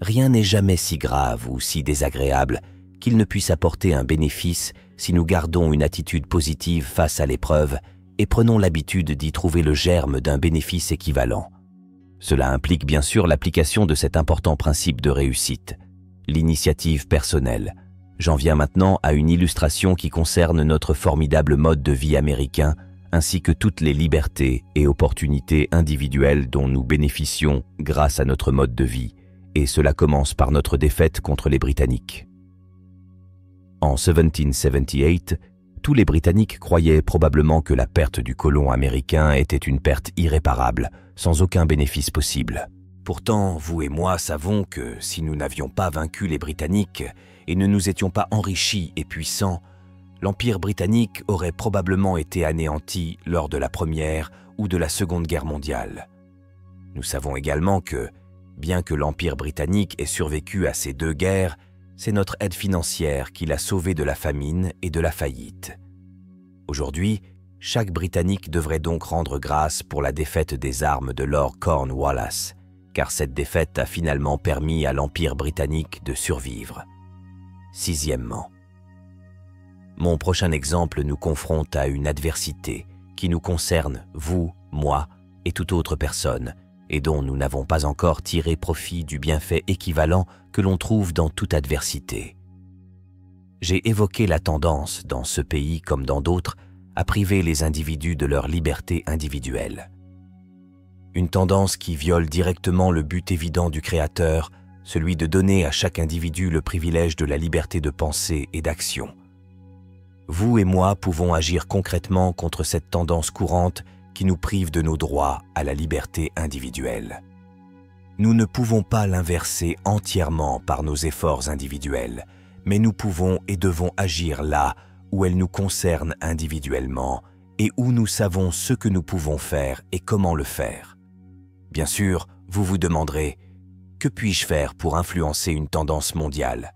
Rien n'est jamais si grave ou si désagréable qu'il ne puisse apporter un bénéfice si nous gardons une attitude positive face à l'épreuve et prenons l'habitude d'y trouver le germe d'un bénéfice équivalent. Cela implique bien sûr l'application de cet important principe de réussite, l'initiative personnelle, J'en viens maintenant à une illustration qui concerne notre formidable mode de vie américain, ainsi que toutes les libertés et opportunités individuelles dont nous bénéficions grâce à notre mode de vie, et cela commence par notre défaite contre les Britanniques. En 1778, tous les Britanniques croyaient probablement que la perte du colon américain était une perte irréparable, sans aucun bénéfice possible. Pourtant, vous et moi savons que si nous n'avions pas vaincu les Britanniques et ne nous étions pas enrichis et puissants, l'Empire britannique aurait probablement été anéanti lors de la Première ou de la Seconde Guerre mondiale. Nous savons également que, bien que l'Empire britannique ait survécu à ces deux guerres, c'est notre aide financière qui l'a sauvé de la famine et de la faillite. Aujourd'hui, chaque Britannique devrait donc rendre grâce pour la défaite des armes de Lord Cornwallis, car cette défaite a finalement permis à l'Empire britannique de survivre. Sixièmement, mon prochain exemple nous confronte à une adversité qui nous concerne, vous, moi et toute autre personne, et dont nous n'avons pas encore tiré profit du bienfait équivalent que l'on trouve dans toute adversité. J'ai évoqué la tendance, dans ce pays comme dans d'autres, à priver les individus de leur liberté individuelle. Une tendance qui viole directement le but évident du Créateur, celui de donner à chaque individu le privilège de la liberté de pensée et d'action. Vous et moi pouvons agir concrètement contre cette tendance courante qui nous prive de nos droits à la liberté individuelle. Nous ne pouvons pas l'inverser entièrement par nos efforts individuels, mais nous pouvons et devons agir là où elle nous concerne individuellement et où nous savons ce que nous pouvons faire et comment le faire. Bien sûr, vous vous demanderez « Que puis-je faire pour influencer une tendance mondiale ?»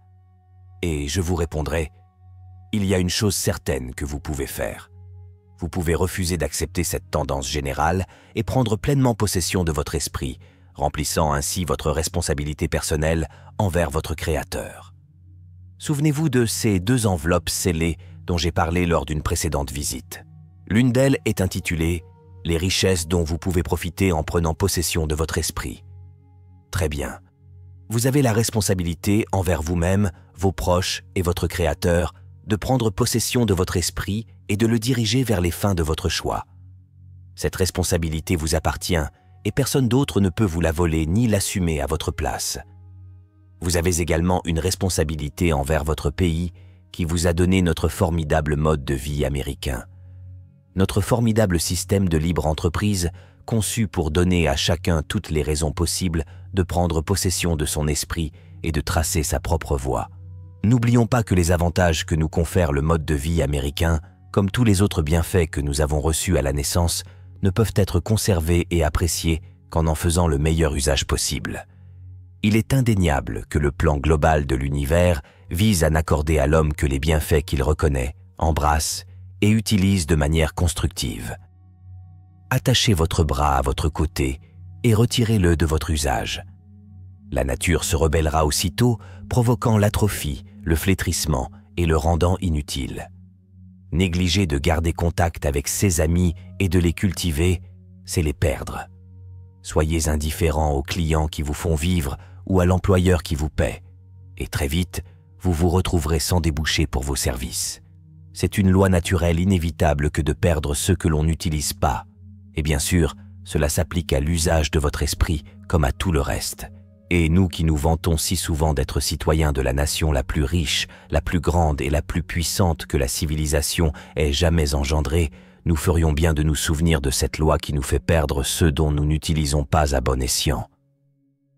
Et je vous répondrai « Il y a une chose certaine que vous pouvez faire. Vous pouvez refuser d'accepter cette tendance générale et prendre pleinement possession de votre esprit, remplissant ainsi votre responsabilité personnelle envers votre Créateur. Souvenez-vous de ces deux enveloppes scellées dont j'ai parlé lors d'une précédente visite. L'une d'elles est intitulée « Les richesses dont vous pouvez profiter en prenant possession de votre esprit ». Très bien. Vous avez la responsabilité envers vous-même, vos proches et votre Créateur de prendre possession de votre esprit et de le diriger vers les fins de votre choix. Cette responsabilité vous appartient et personne d'autre ne peut vous la voler ni l'assumer à votre place. Vous avez également une responsabilité envers votre pays qui vous a donné notre formidable mode de vie américain. Notre formidable système de libre entreprise conçu pour donner à chacun toutes les raisons possibles de prendre possession de son esprit et de tracer sa propre voie. N'oublions pas que les avantages que nous confère le mode de vie américain, comme tous les autres bienfaits que nous avons reçus à la naissance, ne peuvent être conservés et appréciés qu'en en faisant le meilleur usage possible. Il est indéniable que le plan global de l'univers vise à n'accorder à l'homme que les bienfaits qu'il reconnaît, embrasse et utilise de manière constructive. Attachez votre bras à votre côté et retirez-le de votre usage. La nature se rebellera aussitôt, provoquant l'atrophie, le flétrissement et le rendant inutile. Négliger de garder contact avec ses amis et de les cultiver, c'est les perdre. Soyez indifférents aux clients qui vous font vivre ou à l'employeur qui vous paie, et très vite, vous vous retrouverez sans débouché pour vos services. C'est une loi naturelle inévitable que de perdre ceux que l'on n'utilise pas. Et bien sûr, cela s'applique à l'usage de votre esprit comme à tout le reste. Et nous qui nous vantons si souvent d'être citoyens de la nation la plus riche, la plus grande et la plus puissante que la civilisation ait jamais engendrée, nous ferions bien de nous souvenir de cette loi qui nous fait perdre ceux dont nous n'utilisons pas à bon escient.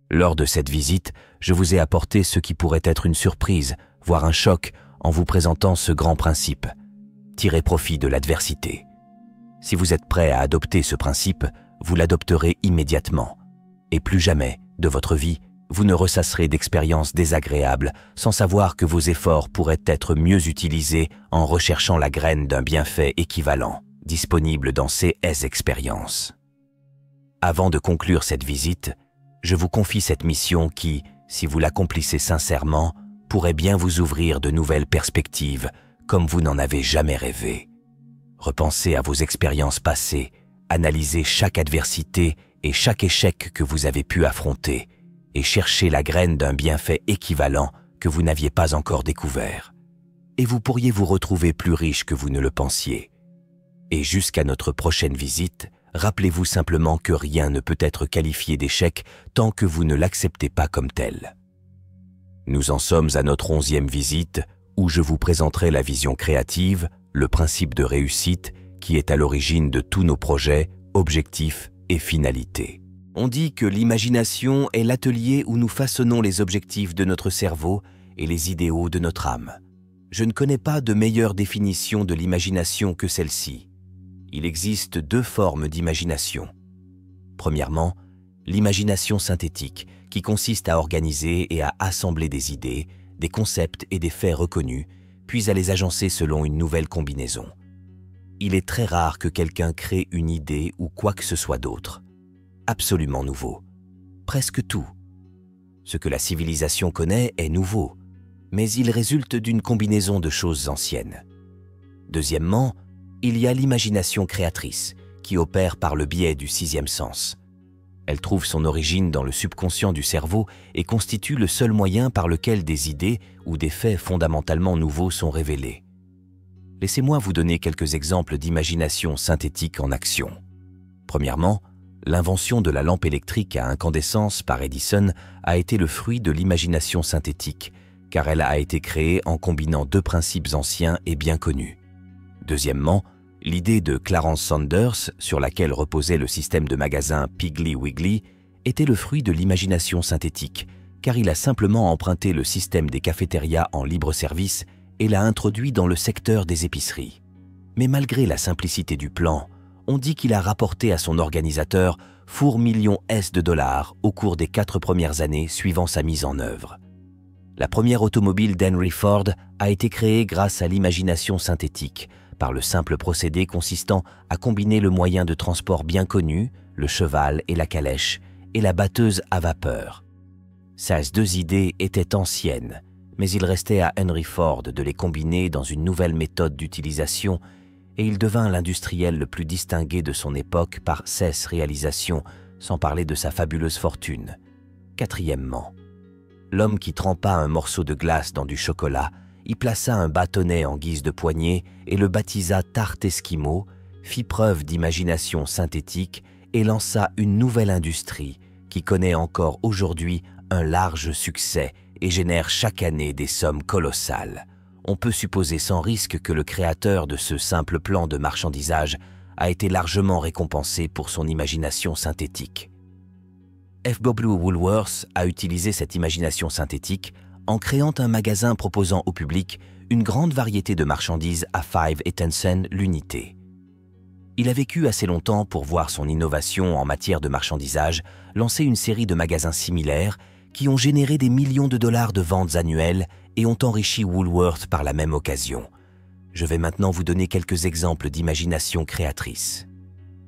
Lors de cette visite, je vous ai apporté ce qui pourrait être une surprise, voire un choc, en vous présentant ce grand principe. Tirez profit de l'adversité. Si vous êtes prêt à adopter ce principe, vous l'adopterez immédiatement. Et plus jamais, de votre vie, vous ne ressasserez d'expériences désagréables sans savoir que vos efforts pourraient être mieux utilisés en recherchant la graine d'un bienfait équivalent, disponible dans ces expériences. Avant de conclure cette visite, je vous confie cette mission qui, si vous l'accomplissez sincèrement, pourrait bien vous ouvrir de nouvelles perspectives comme vous n'en avez jamais rêvé. Repensez à vos expériences passées, analysez chaque adversité et chaque échec que vous avez pu affronter et cherchez la graine d'un bienfait équivalent que vous n'aviez pas encore découvert. et vous pourriez vous retrouver plus riche que vous ne le pensiez. Et jusqu'à notre prochaine visite, rappelez-vous simplement que rien ne peut être qualifié d'échec tant que vous ne l'acceptez pas comme tel. Nous en sommes à notre 11e visite, où je vous présenterai la vision créative, le principe de réussite qui est à l'origine de tous nos projets, objectifs et finalités. On dit que l'imagination est l'atelier où nous façonnons les objectifs de notre cerveau et les idéaux de notre âme. Je ne connais pas de meilleure définition de l'imagination que celle-ci. Il existe 2 formes d'imagination. Premièrement, l'imagination synthétique, qui consiste à organiser et à assembler des idées, des concepts et des faits reconnus, puis à les agencer selon une nouvelle combinaison. Il est très rare que quelqu'un crée une idée ou quoi que ce soit d'autre. Absolument nouveau. Presque tout. Ce que la civilisation connaît est nouveau, mais il résulte d'une combinaison de choses anciennes. Deuxièmement, il y a l'imagination créatrice, qui opère par le biais du 6e sens. Elle trouve son origine dans le subconscient du cerveau et constitue le seul moyen par lequel des idées ou des faits fondamentalement nouveaux sont révélés. Laissez-moi vous donner quelques exemples d'imagination synthétique en action. Premièrement, l'invention de la lampe électrique à incandescence par Edison a été le fruit de l'imagination synthétique, car elle a été créée en combinant 2 principes anciens et bien connus. Deuxièmement, l'idée de Clarence Sanders, sur laquelle reposait le système de magasins Piggly Wiggly, était le fruit de l'imagination synthétique, car il a simplement emprunté le système des cafétérias en libre-service et l'a introduit dans le secteur des épiceries. Mais malgré la simplicité du plan, on dit qu'il a rapporté à son organisateur $4 millions au cours des 4 premières années suivant sa mise en œuvre. La première automobile d'Henry Ford a été créée grâce à l'imagination synthétique, par le simple procédé consistant à combiner le moyen de transport bien connu, le cheval et la calèche, et la batteuse à vapeur. Ces 2 idées étaient anciennes, mais il restait à Henry Ford de les combiner dans une nouvelle méthode d'utilisation et il devint l'industriel le plus distingué de son époque par 16 réalisations, sans parler de sa fabuleuse fortune. Quatrièmement, l'homme qui trempa un morceau de glace dans du chocolat, y plaça un bâtonnet en guise de poignée et le baptisa tarte esquimau, fit preuve d'imagination synthétique et lança une nouvelle industrie qui connaît encore aujourd'hui un large succès et génère chaque année des sommes colossales. On peut supposer sans risque que le créateur de ce simple plan de marchandisage a été largement récompensé pour son imagination synthétique. F.W. Woolworth a utilisé cette imagination synthétique en créant un magasin proposant au public une grande variété de marchandises à 5 et 10 cents l'unité. Il a vécu assez longtemps pour voir son innovation en matière de marchandisage lancer une série de magasins similaires qui ont généré des millions de dollars de ventes annuelles et ont enrichi Woolworth par la même occasion. Je vais maintenant vous donner quelques exemples d'imagination créatrice.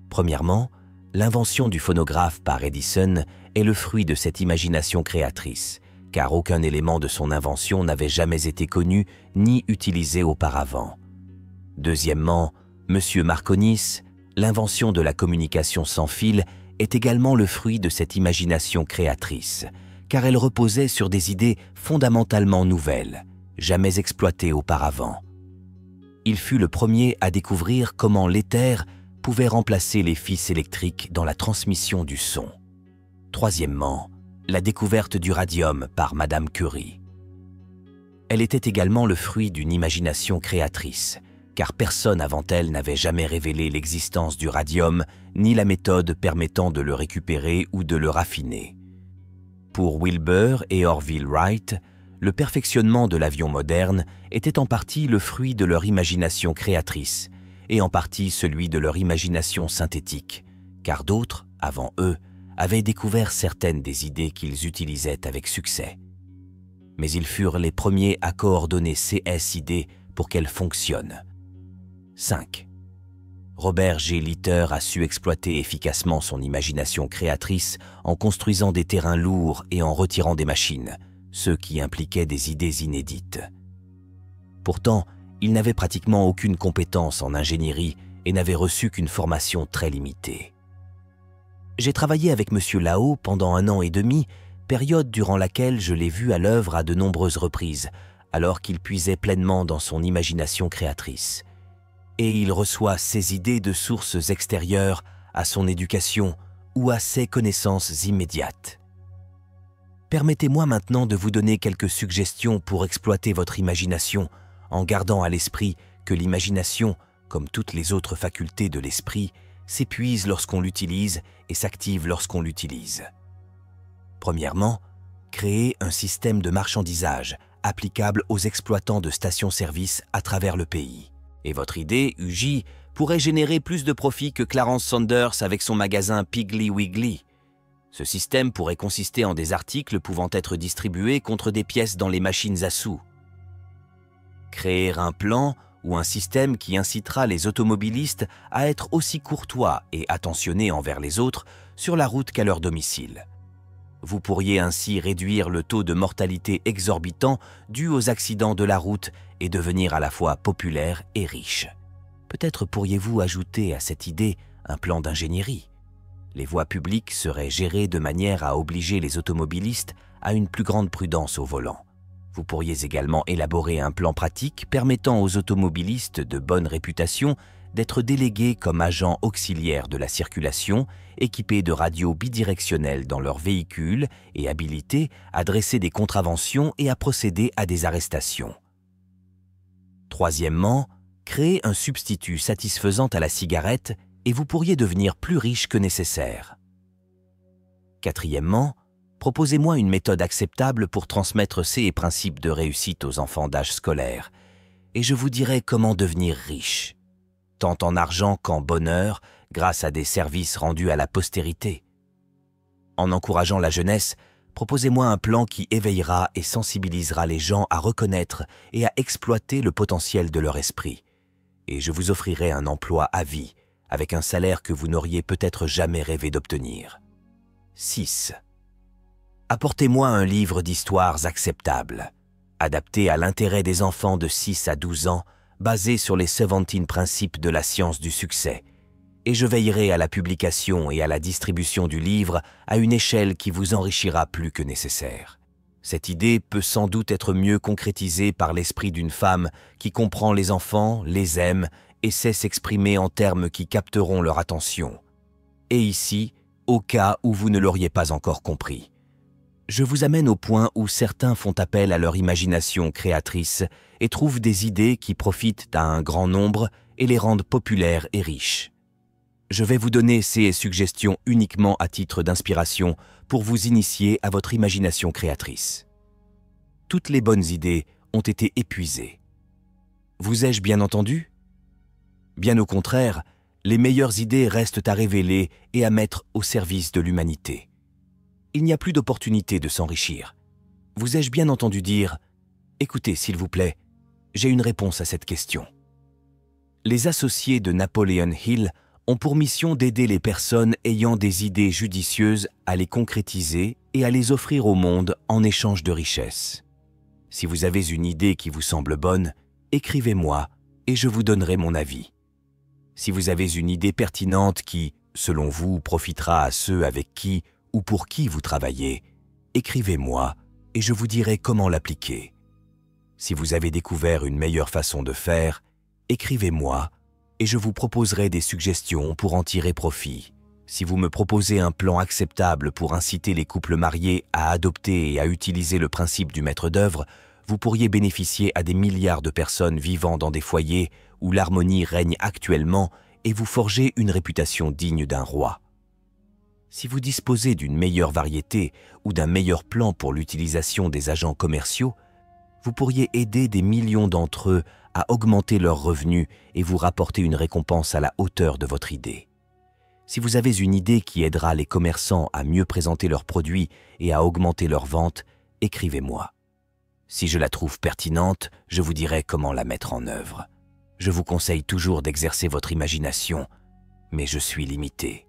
Premièrement, l'invention du phonographe par Edison est le fruit de cette imagination créatrice, car aucun élément de son invention n'avait jamais été connu ni utilisé auparavant. Deuxièmement, M. Marconis, l'invention de la communication sans fil est également le fruit de cette imagination créatrice, car elle reposait sur des idées fondamentalement nouvelles, jamais exploitées auparavant. Il fut le premier à découvrir comment l'éther pouvait remplacer les fils électriques dans la transmission du son. Troisièmement, la découverte du radium par Madame Curie. Elle était également le fruit d'une imagination créatrice, car personne avant elle n'avait jamais révélé l'existence du radium ni la méthode permettant de le récupérer ou de le raffiner. Pour Wilbur et Orville Wright, le perfectionnement de l'avion moderne était en partie le fruit de leur imagination créatrice et en partie celui de leur imagination synthétique, car d'autres, avant eux, avaient découvert certaines des idées qu'ils utilisaient avec succès. Mais ils furent les premiers à coordonner ces idées pour qu'elles fonctionnent. 5. Robert G. Litter a su exploiter efficacement son imagination créatrice en construisant des terrains lourds et en retirant des machines, ce qui impliquait des idées inédites. Pourtant, il n'avait pratiquement aucune compétence en ingénierie et n'avait reçu qu'une formation très limitée. J'ai travaillé avec M. Lao pendant 1 an et demi, période durant laquelle je l'ai vu à l'œuvre à de nombreuses reprises, alors qu'il puisait pleinement dans son imagination créatrice. Et il reçoit ses idées de sources extérieures à son éducation ou à ses connaissances immédiates. Permettez-moi maintenant de vous donner quelques suggestions pour exploiter votre imagination en gardant à l'esprit que l'imagination, comme toutes les autres facultés de l'esprit, s'épuise lorsqu'on l'utilise et s'active lorsqu'on l'utilise. Premièrement, créez un système de marchandisage applicable aux exploitants de stations-service à travers le pays. Et votre idée, UJ, pourrait générer plus de profit que Clarence Saunders avec son magasin Piggly Wiggly. Ce système pourrait consister en des articles pouvant être distribués contre des pièces dans les machines à sous. Créer un plan ou un système qui incitera les automobilistes à être aussi courtois et attentionnés envers les autres sur la route qu'à leur domicile. Vous pourriez ainsi réduire le taux de mortalité exorbitant dû aux accidents de la route et devenir à la fois populaire et riche. Peut-être pourriez-vous ajouter à cette idée un plan d'ingénierie. Les voies publiques seraient gérées de manière à obliger les automobilistes à une plus grande prudence au volant. Vous pourriez également élaborer un plan pratique permettant aux automobilistes de bonne réputation d'être délégués comme agents auxiliaires de la circulation, équipés de radios bidirectionnelles dans leurs véhicules et habilités à dresser des contraventions et à procéder à des arrestations. Troisièmement, créez un substitut satisfaisant à la cigarette et vous pourriez devenir plus riche que nécessaire. Quatrièmement, proposez-moi une méthode acceptable pour transmettre ces principes de réussite aux enfants d'âge scolaire, et je vous dirai comment devenir riche, tant en argent qu'en bonheur, grâce à des services rendus à la postérité. En encourageant la jeunesse, proposez-moi un plan qui éveillera et sensibilisera les gens à reconnaître et à exploiter le potentiel de leur esprit, et je vous offrirai un emploi à vie, avec un salaire que vous n'auriez peut-être jamais rêvé d'obtenir. 6. Apportez-moi un livre d'histoires acceptable, adapté à l'intérêt des enfants de 6 à 12 ans, basé sur les 17 principes de la science du succès, et je veillerai à la publication et à la distribution du livre à une échelle qui vous enrichira plus que nécessaire. Cette idée peut sans doute être mieux concrétisée par l'esprit d'une femme qui comprend les enfants, les aime et sait s'exprimer en termes qui capteront leur attention. Et ici, au cas où vous ne l'auriez pas encore compris, je vous amène au point où certains font appel à leur imagination créatrice et trouvent des idées qui profitent à un grand nombre et les rendent populaires et riches. Je vais vous donner ces suggestions uniquement à titre d'inspiration pour vous initier à votre imagination créatrice. Toutes les bonnes idées ont été épuisées. Vous ai-je bien entendu? Bien au contraire, les meilleures idées restent à révéler et à mettre au service de l'humanité. Il n'y a plus d'opportunité de s'enrichir. Vous ai-je bien entendu dire « Écoutez, s'il vous plaît, j'ai une réponse à cette question ». Les associés de Napoleon Hill ont pour mission d'aider les personnes ayant des idées judicieuses à les concrétiser et à les offrir au monde en échange de richesses. Si vous avez une idée qui vous semble bonne, écrivez-moi et je vous donnerai mon avis. Si vous avez une idée pertinente qui, selon vous, profitera à ceux avec qui ou pour qui vous travaillez, écrivez-moi et je vous dirai comment l'appliquer. Si vous avez découvert une meilleure façon de faire, écrivez-moi et je vous proposerai des suggestions pour en tirer profit. Si vous me proposez un plan acceptable pour inciter les couples mariés à adopter et à utiliser le principe du maître d'œuvre, vous pourriez bénéficier à des milliards de personnes vivant dans des foyers où l'harmonie règne actuellement et vous forger une réputation digne d'un roi. Si vous disposez d'une meilleure variété ou d'un meilleur plan pour l'utilisation des agents commerciaux, vous pourriez aider des millions d'entre eux à augmenter leurs revenus et vous rapporter une récompense à la hauteur de votre idée. Si vous avez une idée qui aidera les commerçants à mieux présenter leurs produits et à augmenter leurs ventes, écrivez-moi. Si je la trouve pertinente, je vous dirai comment la mettre en œuvre. Je vous conseille toujours d'exercer votre imagination, mais je suis limité.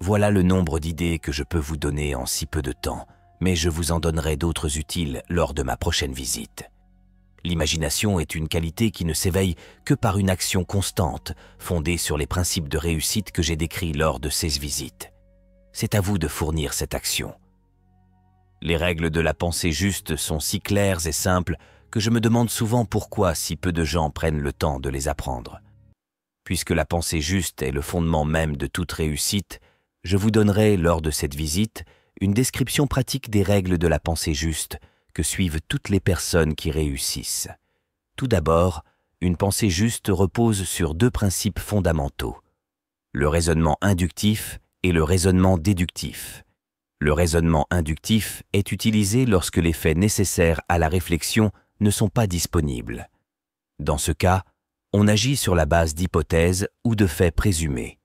Voilà le nombre d'idées que je peux vous donner en si peu de temps, mais je vous en donnerai d'autres utiles lors de ma prochaine visite. L'imagination est une qualité qui ne s'éveille que par une action constante, fondée sur les principes de réussite que j'ai décrits lors de ces visites. C'est à vous de fournir cette action. Les règles de la pensée juste sont si claires et simples que je me demande souvent pourquoi si peu de gens prennent le temps de les apprendre. Puisque la pensée juste est le fondement même de toute réussite, je vous donnerai, lors de cette visite, une description pratique des règles de la pensée juste que suivent toutes les personnes qui réussissent. Tout d'abord, une pensée juste repose sur deux principes fondamentaux, le raisonnement inductif et le raisonnement déductif. Le raisonnement inductif est utilisé lorsque les faits nécessaires à la réflexion ne sont pas disponibles. Dans ce cas, on agit sur la base d'hypothèses ou de faits présumés.